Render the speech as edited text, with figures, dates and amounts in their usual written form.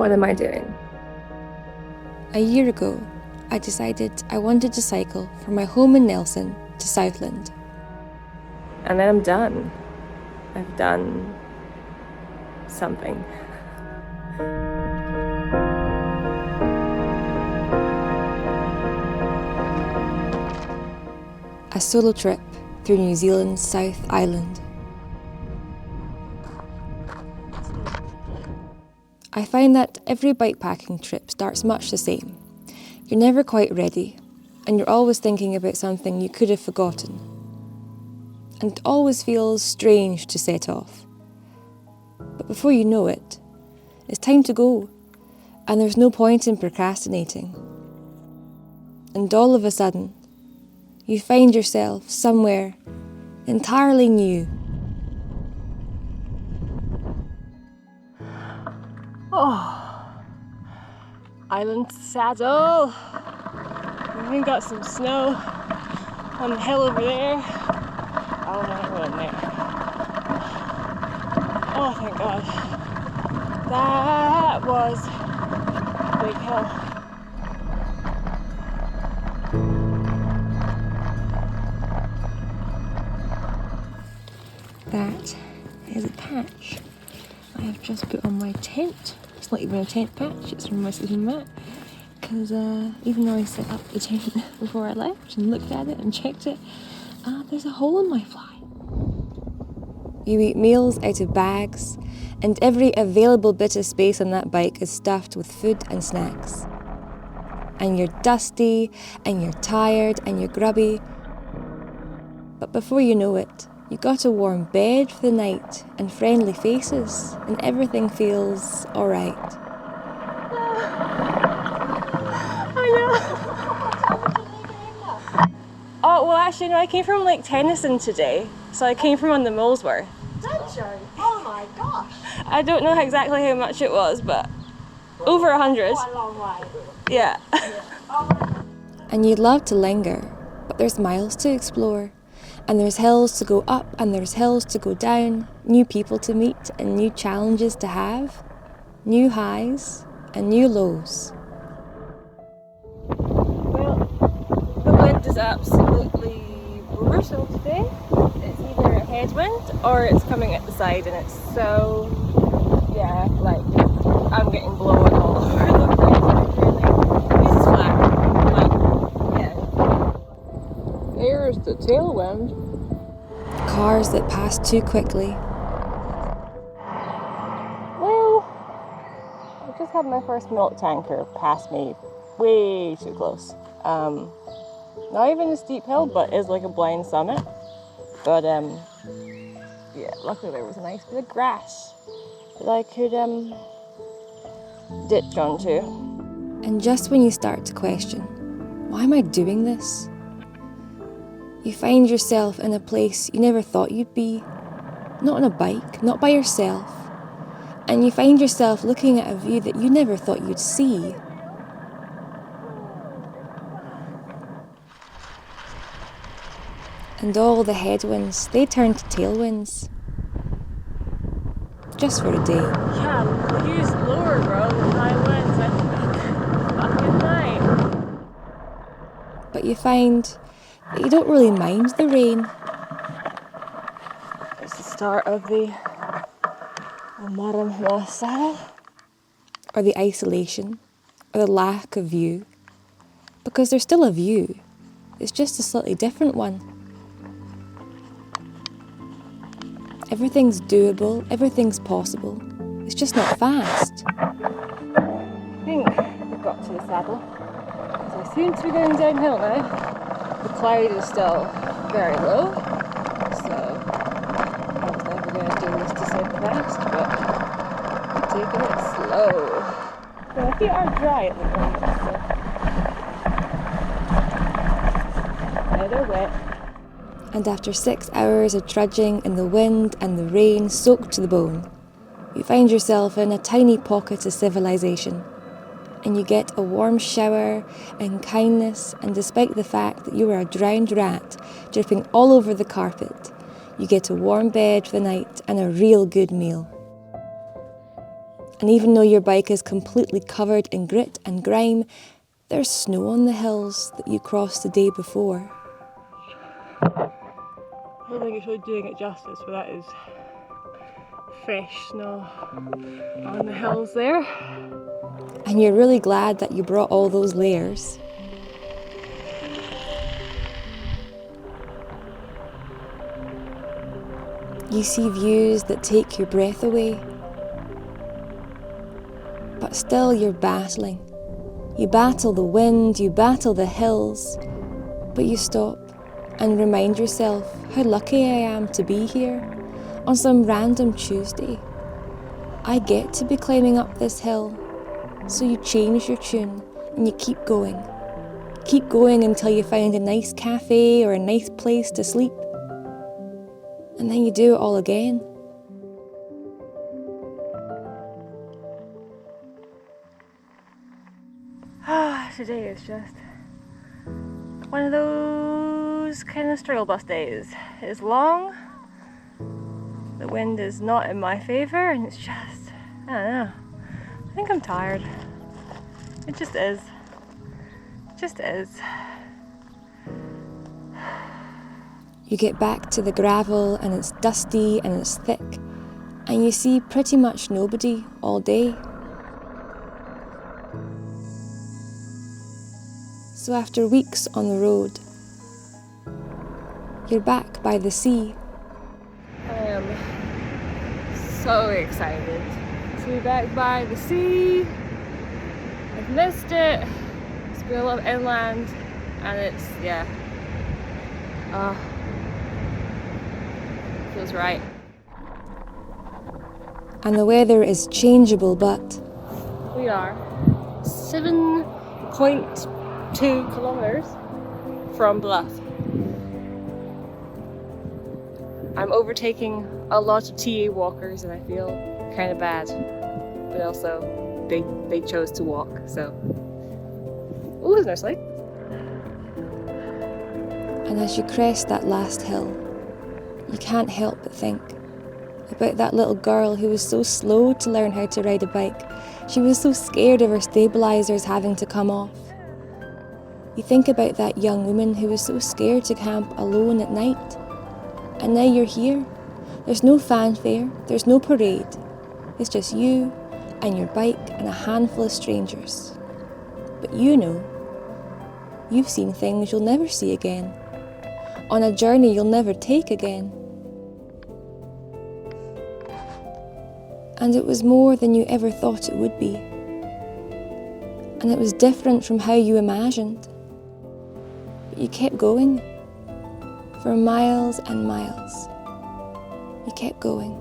What am I doing? A year ago, I decided I wanted to cycle from my home in Nelson to Southland. And then I'm done. I've done something. A solo trip through New Zealand's South Island. I find that every bikepacking trip starts much the same. You're never quite ready, and you're always thinking about something you could have forgotten. And it always feels strange to set off. But before you know it, it's time to go, and there's no point in procrastinating. And all of a sudden, you find yourself somewhere entirely new. Oh, island saddle. We've even got some snow on the hill over there. Oh no, we're in there. Oh, thank God. That was a big hill. That is a patch I have just put on my tent. It's not even a tent patch, it's from my sleeping mat. Because even though I set up the tent before I left and looked at it and checked it, there's a hole in my fly. You eat meals out of bags, and every available bit of space on that bike is stuffed with food and snacks. And you're dusty, and you're tired, and you're grubby. But before you know it, you got a warm bed for the night, and friendly faces, and everything feels alright. Oh, well actually no, I came from Lake Tennyson today. So I came from on the Molesworth. Oh my gosh! I don't know exactly how much it was, but over 100. Quite a long way. Yeah. And you'd love to linger, but there's miles to explore. And there's hills to go up and there's hills to go down, new people to meet and new challenges to have, new highs and new lows. Well, the wind is absolutely brutal today. It's either a headwind or it's coming at the side, and it's so, yeah, like I'm getting blown all over the place. This is flat. Like, yeah. There's the tailwind. Cars that pass too quickly. Well, I just had my first milk tanker pass me way too close. Not even a steep hill, but is like a blind summit. But yeah, luckily there was a nice bit of grass that I could ditch onto. And just when you start to question, why am I doing this? You find yourself in a place you never thought you'd be. Not on a bike, not by yourself. And you find yourself looking at a view that you never thought you'd see. And all the headwinds, they turn to tailwinds. Just for a day. Yeah, the view's lower, bro, with high winds, I think. Fucking night. But you find that you don't really mind the rain. It's the start of the Aotearoa saddle. Or the isolation, or the lack of view. Because there's still a view, it's just a slightly different one. Everything's doable, everything's possible. It's just not fast. I think we've got to the saddle. So I seem to be going downhill now. The cloud is still very low, so I was never going to do this descent fast, but I'm taking it slow. So my feet are dry at the moment, so now they're wet. And after 6 hours of trudging in the wind and the rain soaked to the bone, you find yourself in a tiny pocket of civilization. And you get a warm shower and kindness, and despite the fact that you are a drowned rat dripping all over the carpet, you get a warm bed for the night and a real good meal. And even though your bike is completely covered in grit and grime, there's snow on the hills that you crossed the day before. I don't think it's really doing it justice, but that is fresh snow on the hills there. And you're really glad that you brought all those layers. You see views that take your breath away. But still you're battling. You battle the wind, you battle the hills, but you stop and remind yourself how lucky I am to be here on some random Tuesday. I get to be climbing up this hill, so you change your tune and you keep going. Keep going until you find a nice cafe or a nice place to sleep. And then you do it all again. Today is just one of those kind of struggle bus days. It's long, the wind is not in my favour, and it's just, I don't know, I think I'm tired. It just is. It just is. You get back to the gravel and it's dusty and it's thick, and you see pretty much nobody all day. So after weeks on the road, you're back by the sea. I am so excited to be back by the sea. I've missed it. It's been a lot of inland, and it's, yeah. Feels right. And the weather is changeable, but We are 7.2 kilometers from Bluff. I'm overtaking a lot of TA walkers, and I feel kind of bad, but also they chose to walk, so. Oh, there's no sleep. and as you crest that last hill, you can't help but think about that little girl who was so slow to learn how to ride a bike. She was so scared of her stabilizers having to come off. You think about that young woman who was so scared to camp alone at night. And now you're here. There's no fanfare, there's no parade. It's just you and your bike and a handful of strangers. But you know, you've seen things you'll never see again, on a journey you'll never take again. And it was more than you ever thought it would be. And it was different from how you imagined. But you kept going, for miles and miles. You kept going.